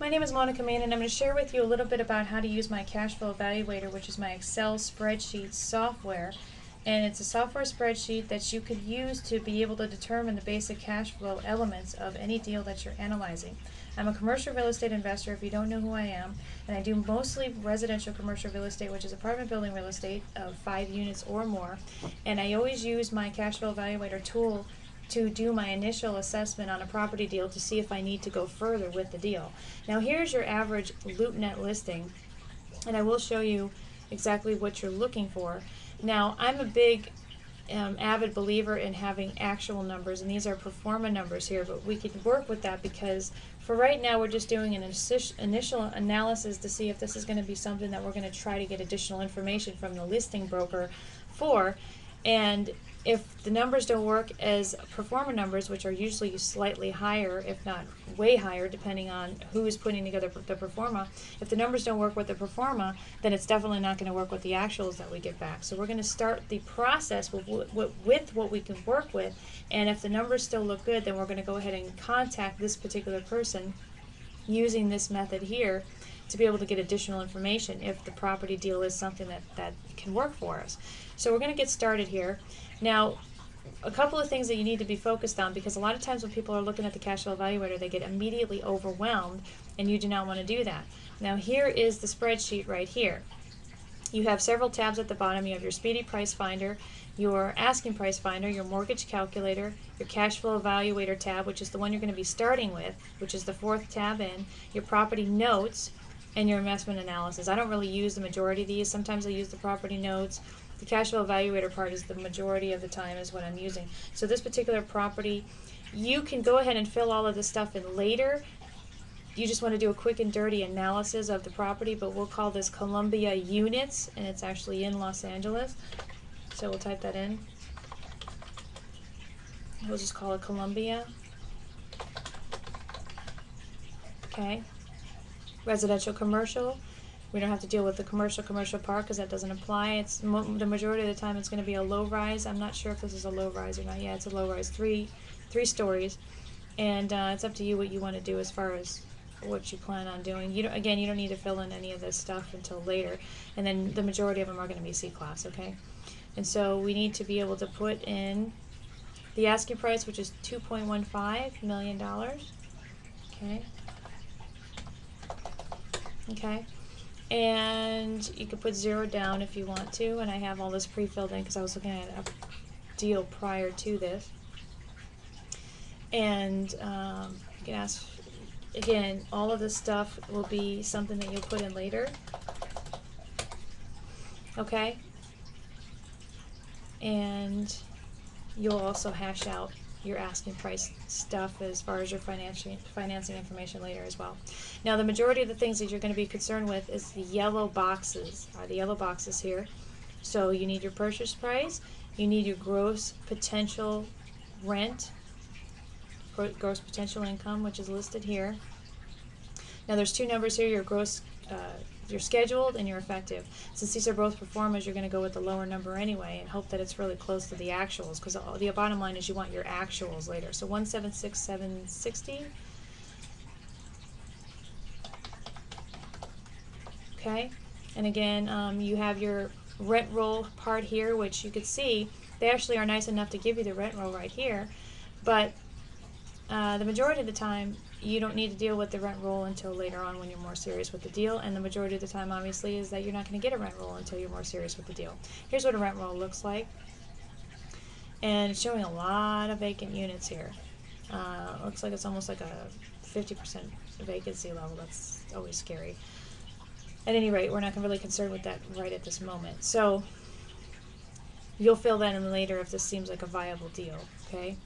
My name is Monica Mann, and I'm going to share with you a little bit about how to use my cash flow evaluator, which is my Excel spreadsheet software. And it's a software spreadsheet that you could use to be able to determine the basic cash flow elements of any deal that you're analyzing. I'm a commercial real estate investor, if you don't know who I am, and I do mostly residential commercial real estate, which is apartment building real estate of 5 units or more. And I always use my cash flow evaluator tool to do my initial assessment on a property deal to see if I need to go further with the deal. Now here's your average LoopNet listing, and I will show you exactly what you're looking for. Now I'm a big avid believer in having actual numbers, and these are pro forma numbers here, but we can work with that because for right now we're just doing an initial analysis to see if this is going to be something that we're going to try to get additional information from the listing broker for. And if the numbers don't work as pro forma numbers, which are usually slightly higher, if not way higher, depending on who is putting together the pro forma, if the numbers don't work with the pro forma, then it's definitely not going to work with the actuals that we get back. So we're going to start the process with what we can work with, and if the numbers still look good, then we're going to go ahead and contact this particular person using this method here to be able to get additional information if the property deal is something that can work for us. So we're going to get started here. Now, a couple of things that you need to be focused on, because a lot of times when people are looking at the cash flow evaluator, they get immediately overwhelmed, and you do not want to do that. Now here is the spreadsheet right here. You have several tabs at the bottom. You have your Speedy Price Finder, your Asking Price Finder, your Mortgage Calculator, your Cash Flow Evaluator tab, which is the one you're going to be starting with, which is the 4th tab in, your Property Notes, and your Investment Analysis. I don't really use the majority of these. Sometimes I use the Property Notes. The Cash Flow Evaluator part is the majority of the time is what I'm using. So this particular property, you can go ahead and fill all of this stuff in later. You just want to do a quick and dirty analysis of the property, but we'll call this Columbia Units, and it's actually in Los Angeles. So we'll type that in. We'll just call it Columbia. Okay. Residential commercial. We don't have to deal with the commercial part because that doesn't apply. It's the majority of the time it's going to be a low rise. I'm not sure if this is a low rise or not. Yeah, it's a low rise, three stories, and it's up to you what you want to do as far as what you plan on doing. You don't need to fill in any of this stuff until later, and then the majority of them are going to be C-class. Okay, and so we need to be able to put in the asking price, which is $2.15 million. Okay. Okay. And you could put 0 down if you want to, and I have all this pre-filled in because I was looking at a deal prior to this. And you can ask, again, all of this stuff will be something that you'll put in later. Okay? And you'll also hash out your asking price stuff as far as your financing information later as well. Now the majority of the things that you're going to be concerned with is the yellow boxes, here. So you need your purchase price, you need your gross potential rent, gross potential income, which is listed here. Now there's 2 numbers here, your gross, your scheduled and your effective. Since these are both pro formas, you're going to go with the lower number anyway and hope that it's really close to the actuals, because the bottom line is you want your actuals later. So 176,760. Okay, and again, you have your rent roll part here, which you could see they actually are nice enough to give you the rent roll right here, but the majority of the time you don't need to deal with the rent roll until later on when you're more serious with the deal, and the majority of the time obviously is that you're not going to get a rent roll until you're more serious with the deal. Here's what a rent roll looks like, and it's showing a lot of vacant units here. Looks like it's almost like a 50% vacancy level. That's always scary. At any rate, we're not really concerned with that right at this moment. So you'll fill that in later if this seems like a viable deal. Okay.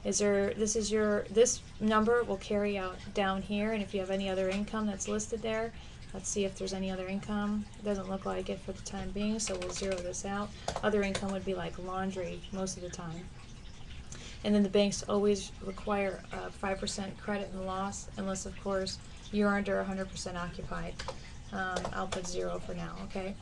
This number will carry out down here, and if you have any other income that's listed there, let's see if there's any other income. It doesn't look like it for the time being, so we'll zero this out. Other income would be like laundry most of the time. And then the banks always require 5% credit and loss, unless of course you're under 100% occupied. I'll put 0 for now, okay?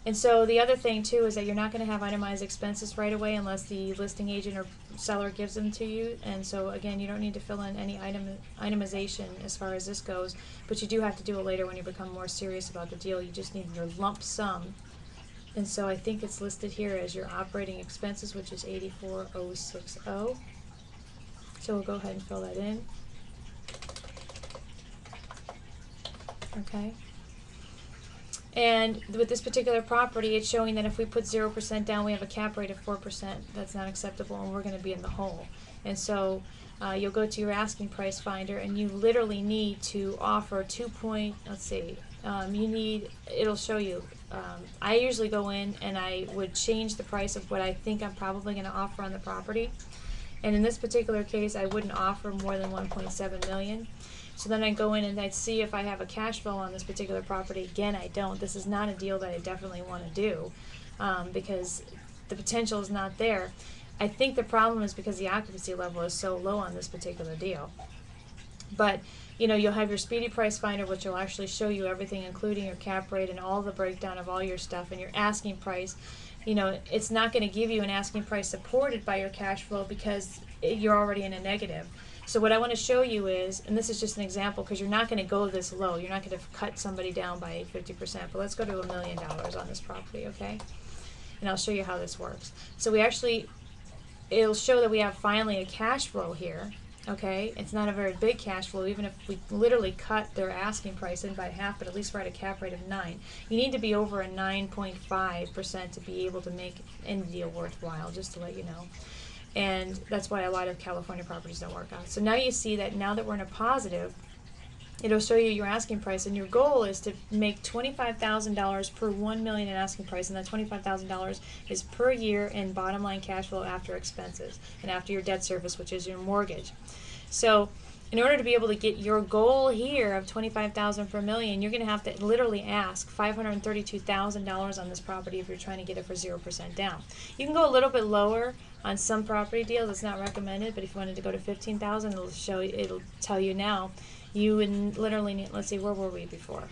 And so the other thing too is that you're not going to have itemized expenses right away unless the listing agent or seller gives them to you. And so again, you don't need to fill in any itemization as far as this goes, but you do have to do it later when you become more serious about the deal. You just need your lump sum. And so I think it's listed here as your operating expenses, which is 84,060. So we'll go ahead and fill that in. Okay. And with this particular property, it's showing that if we put 0% down, we have a cap rate of 4%. That's not acceptable, and we're going to be in the hole. And so you'll go to your asking price finder, and you literally need to offer it'll show you. I usually go in and I would change the price of what I think I'm probably going to offer on the property. And in this particular case, I wouldn't offer more than 1.7 million. So then I go in and I'd see if I have a cash flow on this particular property. Again, I don't. This is not a deal that I definitely want to do because the potential is not there. I think the problem is because the occupancy level is so low on this particular deal. But you know, you'll have your speedy price finder, which will actually show you everything, including your cap rate and all the breakdown of all your stuff, and your asking price. You know, it's not going to give you an asking price supported by your cash flow because you're already in a negative. So what I want to show you is, and this is just an example because you're not going to go this low. You're not going to cut somebody down by 50%. But let's go to $1 million on this property, okay? And I'll show you how this works. So it'll show that we have finally a cash flow here, okay? It's not a very big cash flow, even if we literally cut their asking price in by half, but at least we're at a cap rate of 9. You need to be over a 9.5% to be able to make any deal worthwhile, just to let you know. And that's why a lot of California properties don't work out. So now you see that now that we're in a positive, it'll show you your asking price, and your goal is to make $25,000 per $1 million in asking price, and that $25,000 is per year in bottom line cash flow after expenses and after your debt service, which is your mortgage. So in order to be able to get your goal here of $25,000 per million, you're going to have to literally ask $532,000 on this property if you're trying to get it for 0% down. You can go a little bit lower on some property deals. It's not recommended, but if you wanted to go to $15,000, it'll tell you now. You would literally need, let's see, where were we before?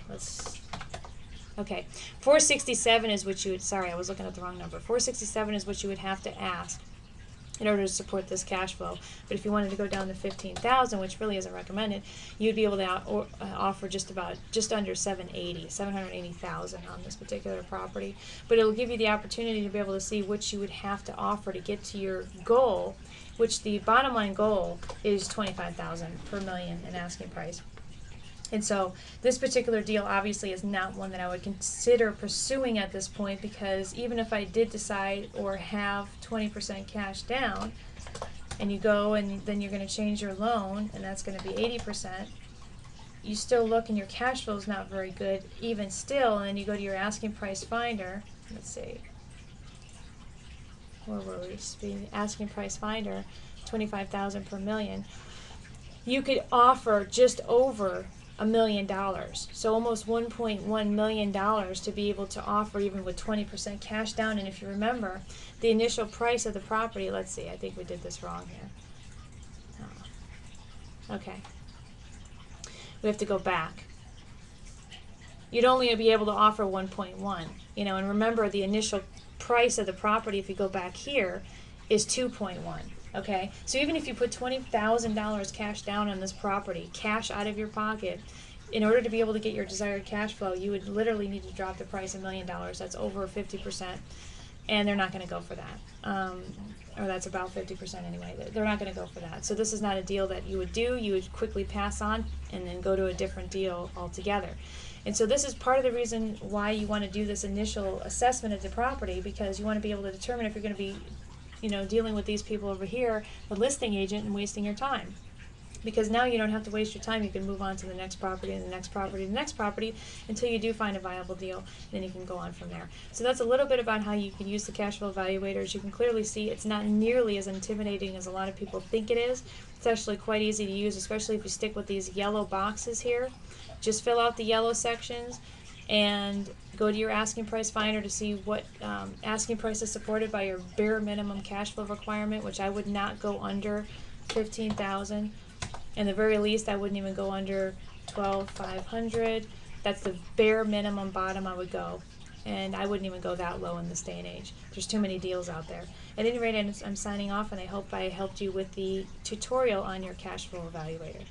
Okay, 467 is what you would, sorry, I was looking at the wrong number. 467 is what you would have to ask in order to support this cash flow. But if you wanted to go down to 15,000, which really isn't recommended, you'd be able to offer just under 780,000 on this particular property. But it'll give you the opportunity to be able to see what you would have to offer to get to your goal, which the bottom line goal is 25,000 per million in asking price. And so this particular deal obviously is not one that I would consider pursuing at this point, because even if I did decide or have 20% cash down, and you go and then you're going to change your loan, and that's going to be 80%, you still look and your cash flow is not very good even still, and then you go to your asking price finder. Let's see. Where were we? Asking price finder, 25,000 per million. You could offer just over $1 million, so almost $1.1 million to be able to offer even with 20% cash down. And if you remember, the initial price of the property, let's see, I think we did this wrong here. Oh. Okay. We have to go back. You'd only be able to offer 1.1, you know, and remember the initial price of the property, if you go back here, is 2.1. Okay, so even if you put $20,000 cash down on this property, cash out of your pocket, in order to be able to get your desired cash flow, you would literally need to drop the price $1 million. That's over 50%, and they're not going to go for that. Or that's about 50% anyway. They're not going to go for that. So this is not a deal that you would do. You would quickly pass on and then go to a different deal altogether. And so this is part of the reason why you want to do this initial assessment of the property, because you want to be able to determine if you're going to be, you know, dealing with these people over here, the listing agent, and wasting your time. Because now you don't have to waste your time. You can move on to the next property and the next property and the next property until you do find a viable deal, and then you can go on from there. So that's a little bit about how you can use the cash flow evaluator. As you can clearly see, it's not nearly as intimidating as a lot of people think it is. It's actually quite easy to use, especially if you stick with these yellow boxes here. Just fill out the yellow sections and go to your asking price finder to see what asking price is supported by your bare minimum cash flow requirement, which I would not go under 15,000. And the very least, I wouldn't even go under 12,500. That's the bare minimum bottom I would go. And I wouldn't even go that low in this day and age. There's too many deals out there. At any rate, I'm signing off, and I hope I helped you with the tutorial on your cash flow evaluator.